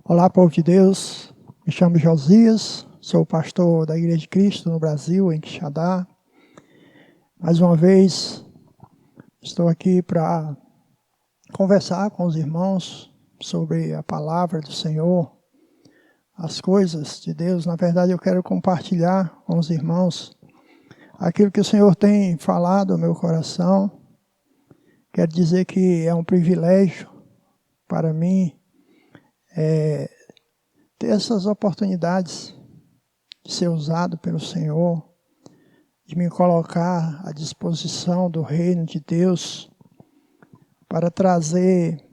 Olá, povo de Deus. Me chamo Josias, sou pastor da Igreja de Cristo no Brasil, em Quixadá. Mais uma vez, estou aqui para conversar com os irmãos sobre a palavra do Senhor, as coisas de Deus. Na verdade, eu quero compartilhar com os irmãos aquilo que o Senhor tem falado ao meu coração. Quero dizer que é um privilégio para mim ter essas oportunidades de ser usado pelo Senhor, de me colocar à disposição do reino de Deus para trazer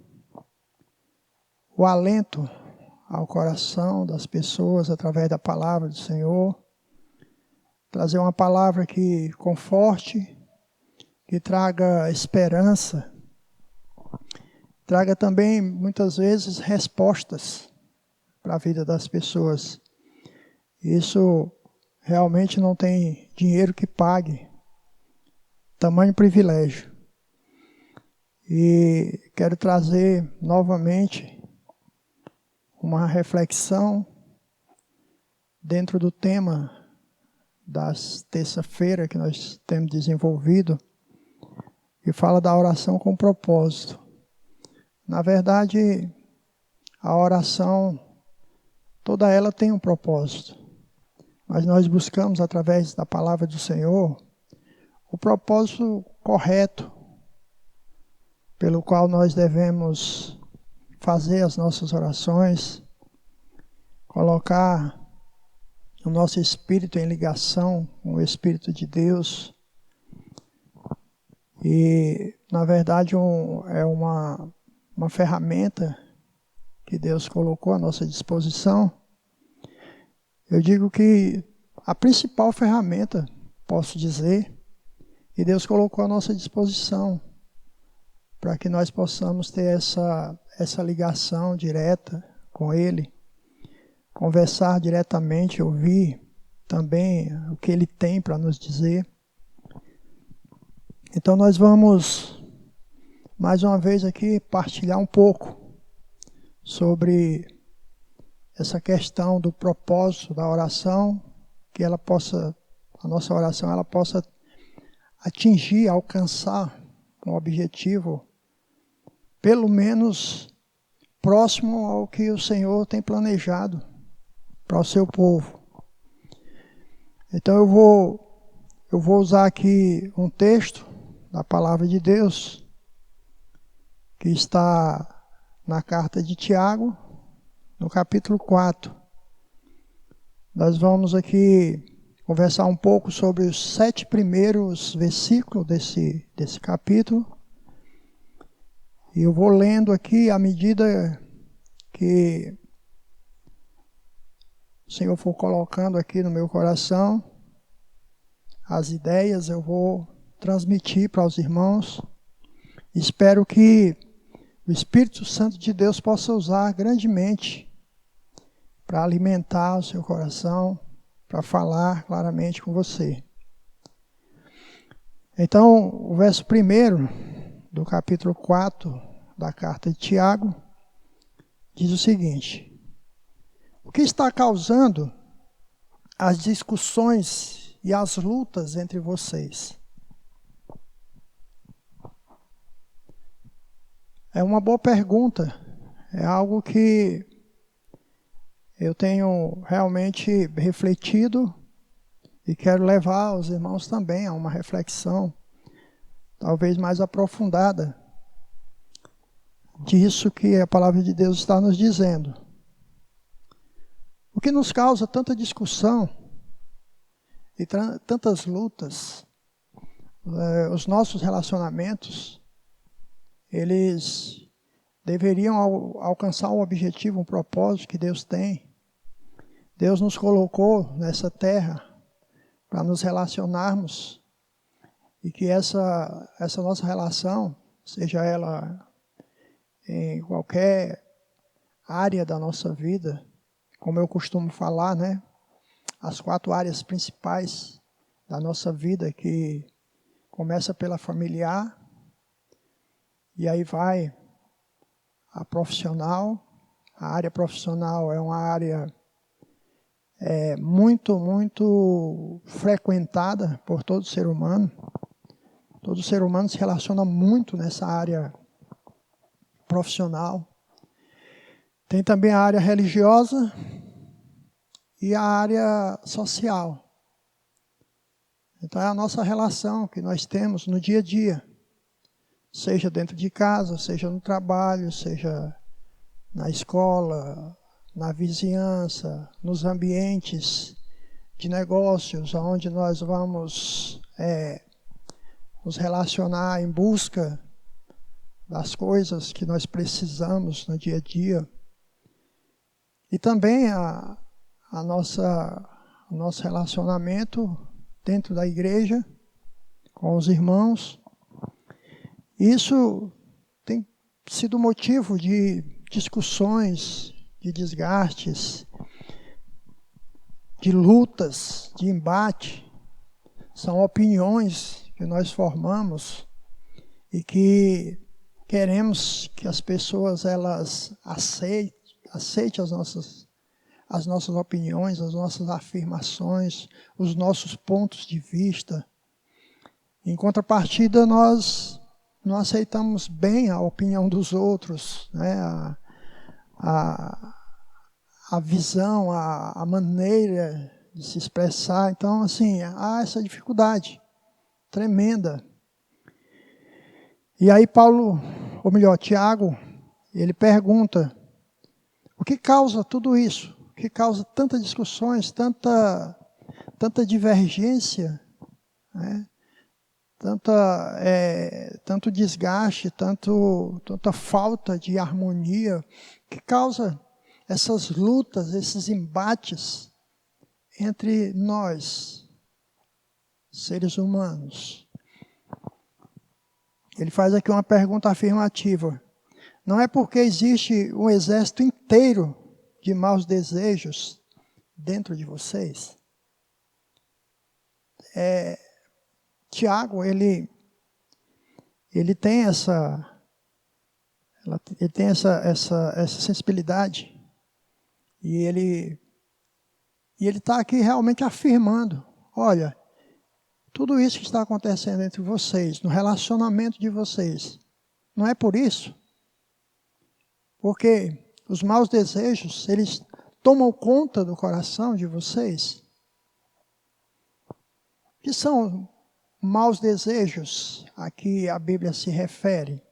o alento ao coração das pessoas através da palavra do Senhor, trazer uma palavra que conforte, que traga esperança, traga também muitas vezes respostas para a vida das pessoas. Isso realmente não tem dinheiro que pague tamanho privilégio. E quero trazer novamente uma reflexão dentro do tema das terça-feira que nós temos desenvolvido, que fala da oração com propósito. Na verdade, a oração, toda ela tem um propósito. Mas nós buscamos, através da palavra do Senhor, o propósito correto pelo qual nós devemos fazer as nossas orações, colocar o nosso espírito em ligação com o Espírito de Deus. E, na verdade, é uma ferramenta que Deus colocou à nossa disposição. Eu digo que a principal ferramenta, posso dizer, que Deus colocou à nossa disposição para que nós possamos ter essa ligação direta com Ele, conversar diretamente, ouvir também o que Ele tem para nos dizer. Então nós vamos, mais uma vez aqui, partilhar um pouco sobre essa questão do propósito da oração, que a nossa oração ela possa atingir, alcançar um objetivo, pelo menos próximo ao que o Senhor tem planejado para o seu povo. Então eu vou usar aqui um texto da palavra de Deus, que está na carta de Tiago, no capítulo 4. Nós vamos aqui conversar um pouco sobre os 7 primeiros versículos desse capítulo. E eu vou lendo aqui à medida que o Senhor for colocando aqui no meu coração as ideias, eu vou transmitir para os irmãos. Espero que o Espírito Santo de Deus possa usar grandemente para alimentar o seu coração, para falar claramente com você. Então, o verso 1 do capítulo 4 da carta de Tiago diz o seguinte: o que está causando as discussões e as lutas entre vocês? É uma boa pergunta, é algo que eu tenho realmente refletido e quero levar os irmãos também a uma reflexão, talvez mais aprofundada, disso que a palavra de Deus está nos dizendo. O que nos causa tanta discussão e tantas lutas, os nossos relacionamentos, eles deveriam alcançar um objetivo, um propósito que Deus tem. Deus nos colocou nessa terra para nos relacionarmos e que essa nossa relação, seja ela em qualquer área da nossa vida, como eu costumo falar, né? As 4 áreas principais da nossa vida, que começa pela familiar, e aí vai a profissional, A área profissional é uma área muito frequentada por todo ser humano. Todo ser humano se relaciona muito nessa área profissional. Tem também a área religiosa e a área social. Então é a nossa relação que nós temos no dia a dia. Seja dentro de casa, seja no trabalho, seja na escola, na vizinhança, nos ambientes de negócios, onde nós vamos nos relacionar em busca das coisas que nós precisamos no dia a dia. E também o nosso relacionamento dentro da igreja, com os irmãos. Isso tem sido motivo de discussões, de desgastes, de lutas, de embate. São opiniões que nós formamos e que queremos que as pessoas elas aceitem as nossas opiniões, as nossas afirmações, os nossos pontos de vista. Em contrapartida, nós não aceitamos bem a opinião dos outros, né? A visão, a maneira de se expressar. Então, assim, há essa dificuldade tremenda. E aí Tiago, ele pergunta, o que causa tudo isso? O que causa tantas discussões, tanta divergência, né? Tanto desgaste, tanta falta de harmonia, que causa essas lutas, esses embates entre nós, seres humanos. Ele faz aqui uma pergunta afirmativa. Não é porque existe um exército inteiro de maus desejos dentro de vocês? Tiago, ele tem essa sensibilidade e ele está aqui realmente afirmando, olha, tudo isso que está acontecendo entre vocês, no relacionamento de vocês, não é por isso? Porque os maus desejos, eles tomam conta do coração de vocês? O que são maus desejos a que a Bíblia se refere?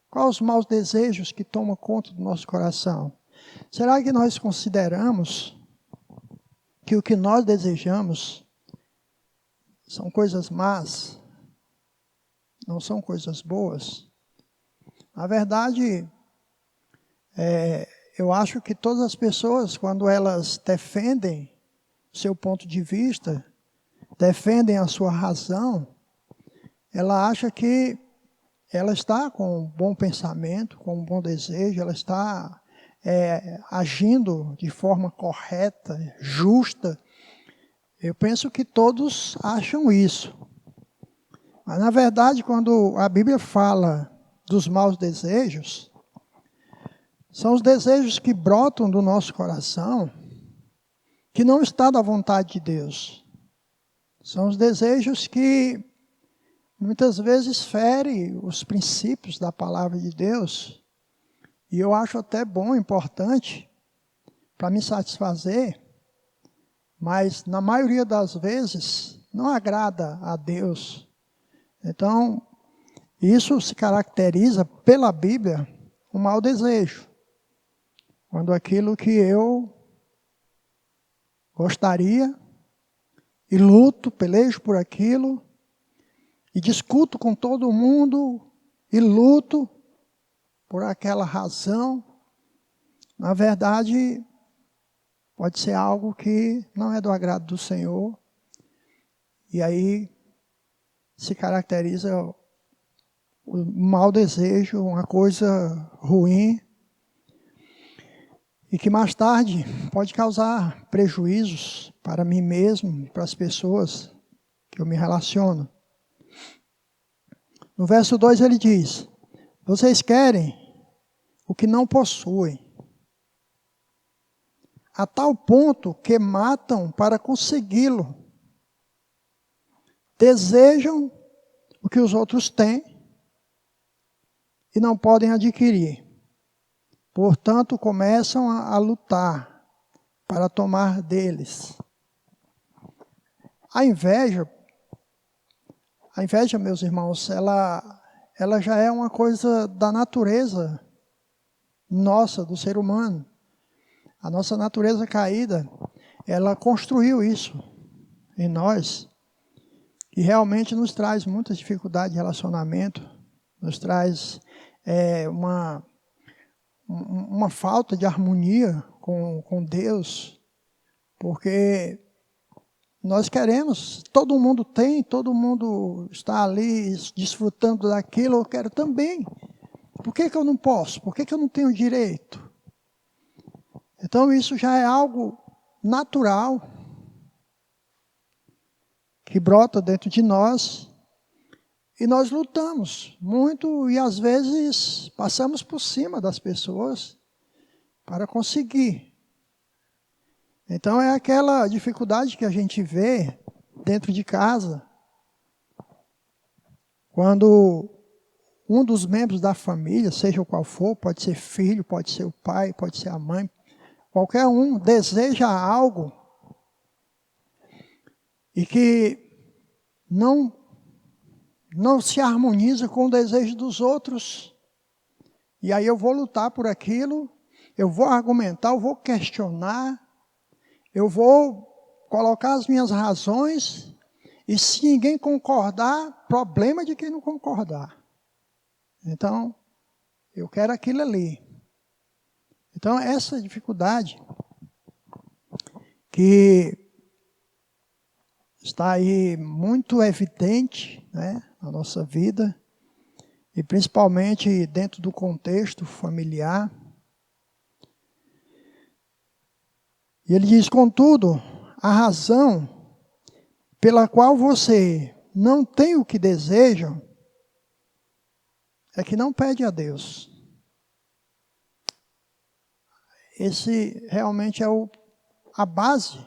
Quais os maus desejos que tomam conta do nosso coração? Será que nós consideramos que o que nós desejamos são coisas más? Não são coisas boas? Na verdade, eu acho que todas as pessoas, quando elas defendem seu ponto de vista, defendem a sua razão, ela acha que ela está com um bom pensamento, com um bom desejo, ela está agindo de forma correta, justa. Eu penso que todos acham isso. Mas, na verdade, quando a Bíblia fala dos maus desejos, são os desejos que brotam do nosso coração, que não está da vontade de Deus. São os desejos que muitas vezes ferem os princípios da palavra de Deus. E eu acho até bom, importante, para me satisfazer, mas na maioria das vezes não agrada a Deus. Então, isso se caracteriza pela Bíblia um mau desejo. Quando aquilo que eu gostaria e luto, pelejo por aquilo, e discuto com todo mundo, e luto por aquela razão, na verdade, pode ser algo que não é do agrado do Senhor, e aí se caracteriza o mau desejo, uma coisa ruim, e que mais tarde pode causar prejuízos para mim mesmo e para as pessoas que eu me relaciono. No verso 2 ele diz, vocês querem o que não possuem. a tal ponto que matam para consegui-lo. Desejam o que os outros têm e não podem adquirir. Portanto, começam a lutar para tomar deles. A inveja, meus irmãos, ela já é uma coisa da natureza nossa, do ser humano. A nossa natureza caída, ela construiu isso em nós, e realmente nos traz muitas dificuldades de relacionamento, nos traz uma falta de harmonia com Deus, porque nós queremos, todo mundo tem, todo mundo está ali desfrutando daquilo, eu quero também. Por que eu não posso? Por que eu não tenho direito? Então isso já é algo natural, que brota dentro de nós, e nós lutamos muito e às vezes passamos por cima das pessoas para conseguir. Então é aquela dificuldade que a gente vê dentro de casa, quando um dos membros da família, seja qual for, pode ser filho, pode ser o pai, pode ser a mãe, qualquer um deseja algo e que não se harmoniza com o desejo dos outros. E aí eu vou lutar por aquilo, eu vou argumentar, eu vou questionar, eu vou colocar as minhas razões, e se ninguém concordar, problema de quem não concordar. Então, eu quero aquilo ali. Então, essa dificuldade que está aí muito evidente, né, na nossa vida, e principalmente dentro do contexto familiar. E ele diz, contudo, a razão pela qual você não tem o que deseja é que não pede a Deus. Esse realmente é a base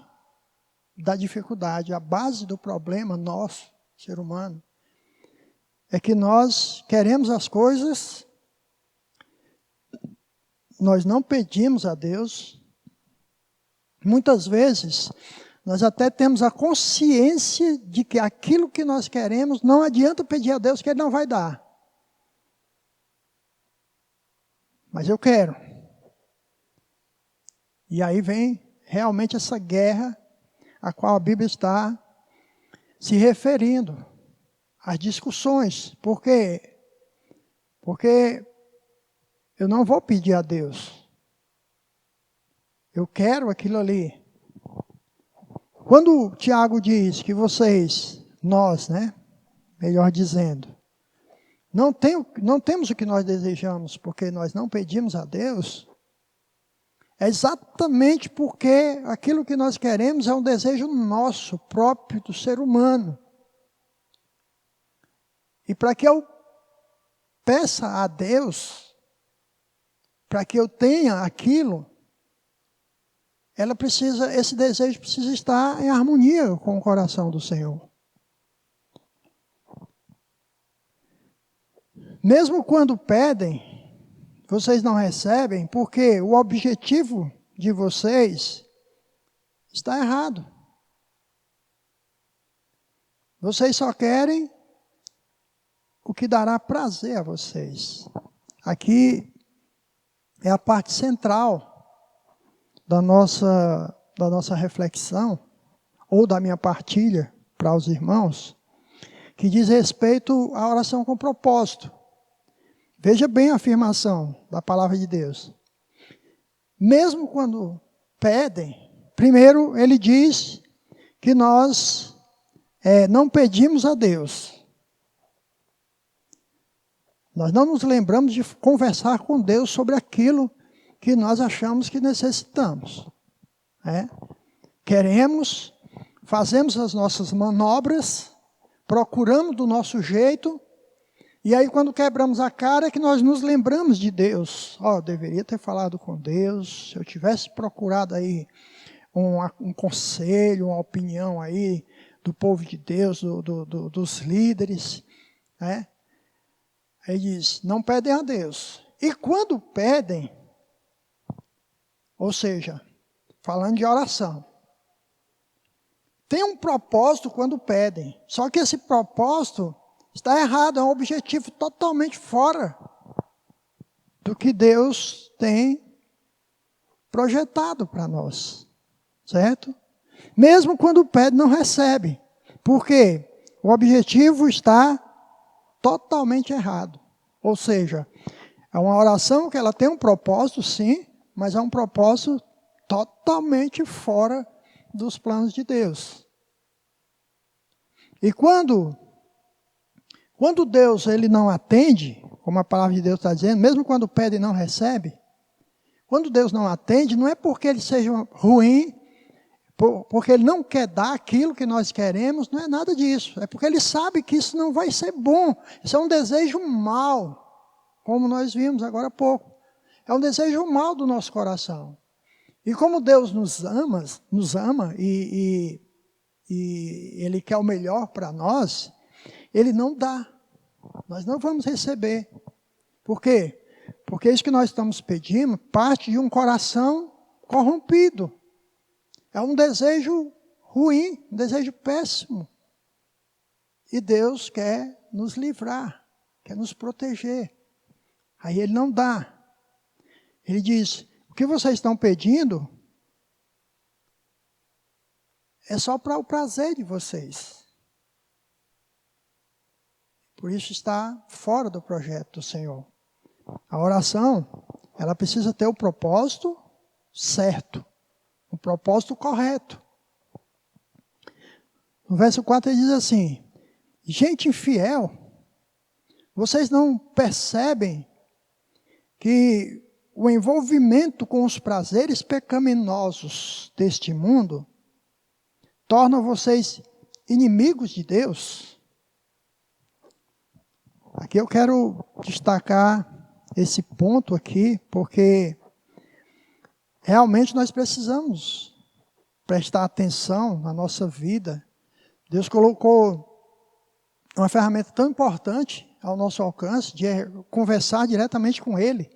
da dificuldade, a base do problema nosso, ser humano. É que nós queremos as coisas, nós não pedimos a Deus. Muitas vezes, nós até temos a consciência de que aquilo que nós queremos, não adianta pedir a Deus que Ele não vai dar. Mas eu quero. E aí vem realmente essa guerra a qual a Bíblia está se referindo. As discussões. Por quê? Porque eu não vou pedir a Deus. Eu quero aquilo ali. Quando o Tiago diz que nós, né? Melhor dizendo, não temos o que nós desejamos porque nós não pedimos a Deus, é exatamente porque aquilo que nós queremos é um desejo nosso, próprio do ser humano. E para que eu peça a Deus, para que eu tenha aquilo, esse desejo precisa estar em harmonia com o coração do Senhor. Mesmo quando pedem, vocês não recebem, porque o objetivo de vocês está errado. Vocês só querem o que dará prazer a vocês. Aqui é a parte central da nossa reflexão, ou da minha partilha para os irmãos, que diz respeito à oração com propósito. Veja bem a afirmação da palavra de Deus. Mesmo quando pedem, primeiro ele diz que nós não pedimos a Deus. Nós não nos lembramos de conversar com Deus sobre aquilo que nós achamos que necessitamos. Queremos, fazemos as nossas manobras, procuramos do nosso jeito, E aí quando quebramos a cara é que nós nos lembramos de Deus. Eu deveria ter falado com Deus, se eu tivesse procurado aí um conselho, uma opinião aí do povo de Deus, dos líderes, né? Aí diz, não pedem a Deus. E quando pedem, ou seja, falando de oração, tem um propósito quando pedem. Só que esse propósito está errado, é um objetivo totalmente fora do que Deus tem projetado para nós. Certo? Mesmo quando pede, não recebe. Por quê? O objetivo está totalmente errado. Ou seja, é uma oração que ela tem um propósito, sim, mas é um propósito totalmente fora dos planos de Deus. E quando Deus ele não atende, como a palavra de Deus está dizendo, mesmo quando pede e não recebe, quando Deus não atende, não é porque ele seja ruim, porque ele não quer dar aquilo que nós queremos, não é nada disso. É porque ele sabe que isso não vai ser bom. Isso é um desejo mau, como nós vimos agora há pouco. É um desejo mau do nosso coração. E como Deus nos ama e Ele quer o melhor para nós, Ele não dá. Nós não vamos receber. Por quê? Porque isso que nós estamos pedindo parte de um coração corrompido. É um desejo ruim, um desejo péssimo. E Deus quer nos livrar, quer nos proteger. Aí Ele não dá. Ele diz, o que vocês estão pedindo é só para o prazer de vocês. Por isso está fora do projeto do Senhor. A oração, ela precisa ter o propósito certo. O propósito correto. No verso 4 ele diz assim, gente infiel, vocês não percebem que o envolvimento com os prazeres pecaminosos deste mundo torna vocês inimigos de Deus? Aqui eu quero destacar esse ponto aqui, porque realmente nós precisamos prestar atenção na nossa vida. Deus colocou uma ferramenta tão importante ao nosso alcance, de conversar diretamente com Ele,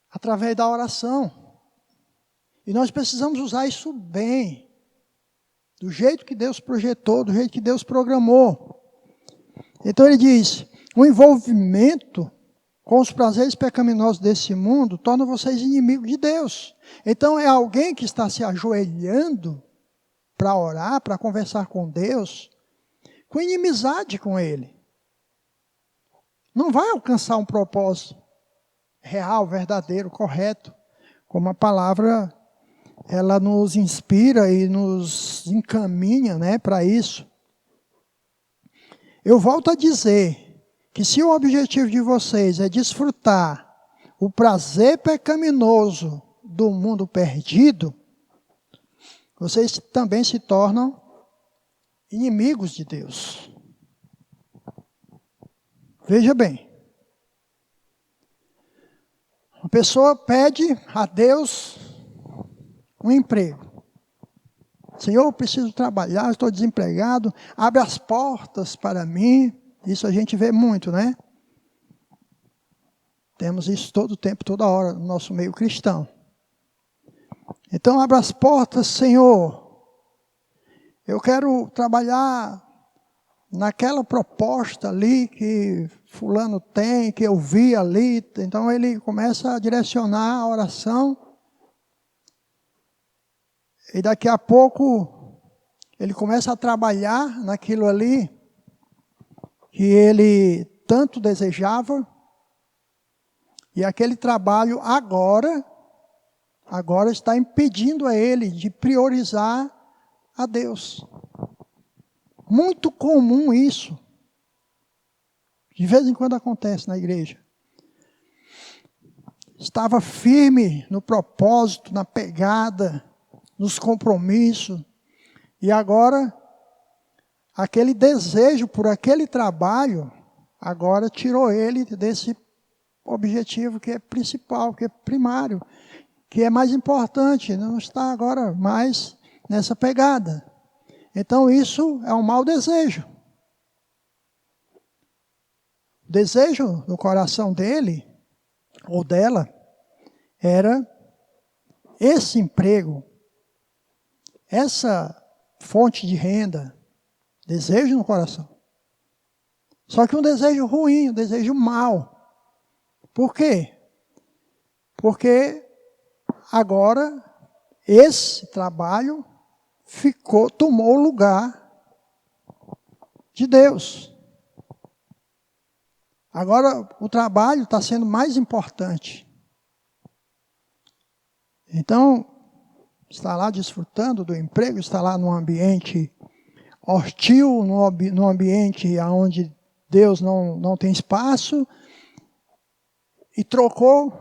através da oração. E nós precisamos usar isso bem, do jeito que Deus projetou, do jeito que Deus programou. Então ele diz, o envolvimento com os prazeres pecaminosos desse mundo torna vocês inimigos de Deus. Então é alguém que está se ajoelhando para orar, para conversar com Deus, com inimizade com Ele. Não vai alcançar um propósito real, verdadeiro, correto, como a palavra ela nos inspira e nos encaminha, né, para isso. Eu volto a dizer que se o objetivo de vocês é desfrutar o prazer pecaminoso do mundo perdido, vocês também se tornam inimigos de Deus. Veja bem, uma pessoa pede a Deus um emprego. Senhor, eu preciso trabalhar, estou desempregado, abre as portas para mim. Isso a gente vê muito, né? Temos isso todo o tempo, toda hora, no nosso meio cristão. Então, abra as portas, Senhor. Eu quero trabalhar naquela proposta ali que fulano tem, que eu vi ali. Então, ele começa a direcionar a oração. E daqui a pouco, ele começa a trabalhar naquilo ali que ele tanto desejava. E aquele trabalho agora está impedindo a ele de priorizar a Deus. Muito comum isso. De vez em quando acontece na igreja. Estava firme no propósito, na pegada, nos compromissos. E agora, aquele desejo por aquele trabalho agora tirou ele desse objetivo que é principal, que é primário, que é mais importante, não está agora mais nessa pegada. Então isso é um mau desejo. O desejo no coração dele, ou dela, era esse emprego, essa fonte de renda, desejo no coração. Só que um desejo ruim, um desejo mau. Por quê? Porque agora esse trabalho tomou o lugar de Deus. Agora o trabalho está sendo mais importante. Então, está lá desfrutando do emprego, está lá num ambiente hostil, num ambiente onde Deus não tem espaço, e trocou,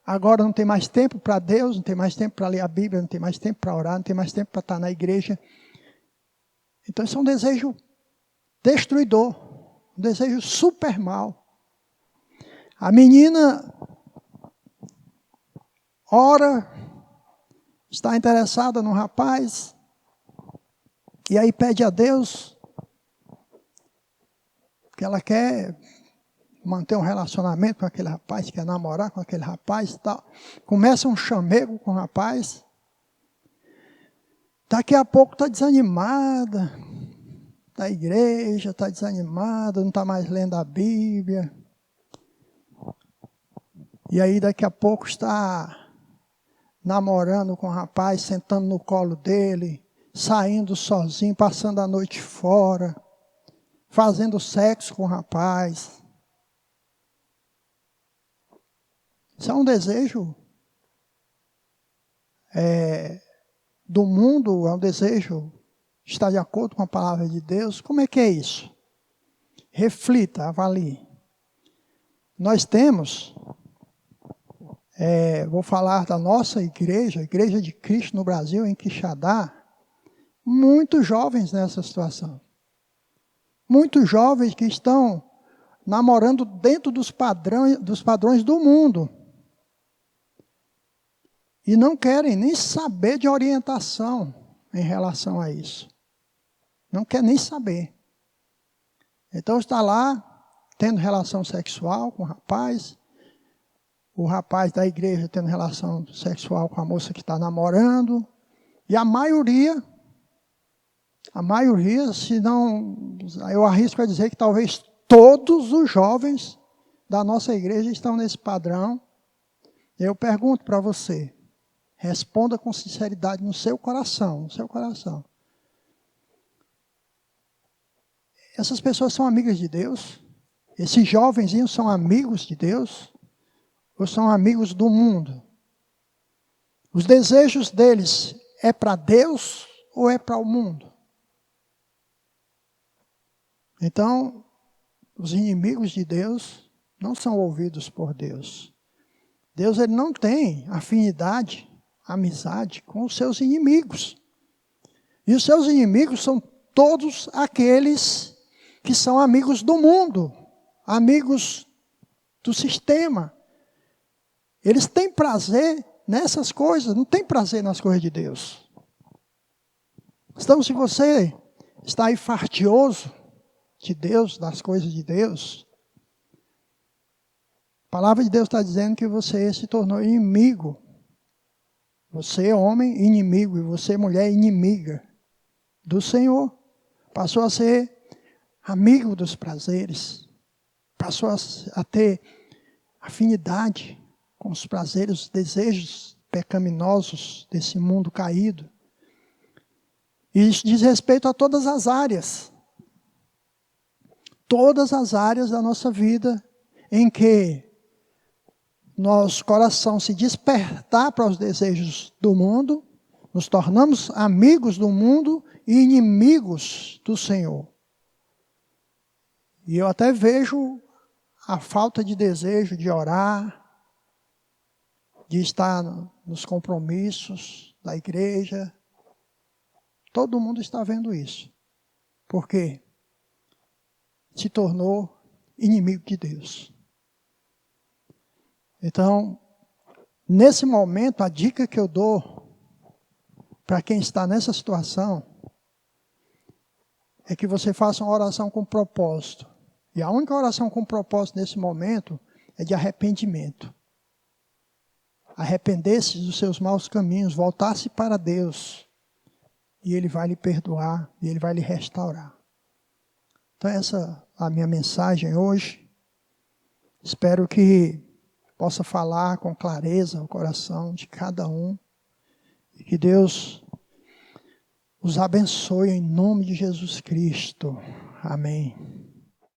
agora não tem mais tempo para Deus, não tem mais tempo para ler a Bíblia, não tem mais tempo para orar, não tem mais tempo para estar na igreja. Então isso é um desejo destruidor, um desejo super mal. A menina ora, está interessada no rapaz, e aí pede a Deus que ela quer manter um relacionamento com aquele rapaz, quer namorar com aquele rapaz e tal. Começa um chamego com o rapaz. Daqui a pouco está desanimada da igreja, está desanimada, não está mais lendo a Bíblia. E aí daqui a pouco está namorando com o rapaz, sentando no colo dele, saindo sozinho, passando a noite fora, fazendo sexo com o rapaz. Isso é um desejo do mundo, é um desejo que está de acordo com a palavra de Deus. Como é que é isso? Reflita, avalie. Nós temos, vou falar da nossa igreja, a Igreja de Cristo no Brasil, em Quixadá, muitos jovens nessa situação. Muitos jovens que estão namorando dentro dos padrões do mundo. E não querem nem saber de orientação em relação a isso. Não quer nem saber. Então está lá, tendo relação sexual com o rapaz da igreja tendo relação sexual com a moça que está namorando, e a maioria, se não, eu arrisco a dizer que talvez todos os jovens da nossa igreja estão nesse padrão. Eu pergunto para você, responda com sinceridade no seu coração, Essas pessoas são amigas de Deus? Esses jovenzinhos são amigos de Deus? Ou são amigos do mundo? Os desejos deles é para Deus ou é para o mundo? Então, os inimigos de Deus não são ouvidos por Deus. Deus ele não tem afinidade, amizade com os seus inimigos. E os seus inimigos são todos aqueles que são amigos do mundo, amigos do sistema. Eles têm prazer nessas coisas, não têm prazer nas coisas de Deus. Então, se você está aí fastioso de Deus, das coisas de Deus, a palavra de Deus está dizendo que você se tornou inimigo. Você, homem, inimigo, e você, mulher, inimiga do Senhor. Passou a ser amigo dos prazeres. Passou a ter afinidade com os prazeres, os desejos pecaminosos desse mundo caído. E isso diz respeito a todas as áreas. Todas as áreas da nossa vida em que nosso coração se despertar para os desejos do mundo, nos tornamos amigos do mundo e inimigos do Senhor. E eu até vejo a falta de desejo de orar, de estar nos compromissos da igreja. Todo mundo está vendo isso. Por quê? Se tornou inimigo de Deus. Então, nesse momento, a dica que eu dou para quem está nessa situação é que você faça uma oração com propósito. E a única oração com propósito nesse momento é de arrependimento. Arrepender-se dos seus maus caminhos, voltar-se para Deus. E Ele vai lhe perdoar, e Ele vai lhe restaurar. Então essa é a minha mensagem hoje. Espero que possa falar com clareza o coração de cada um. E que Deus os abençoe em nome de Jesus Cristo. Amém.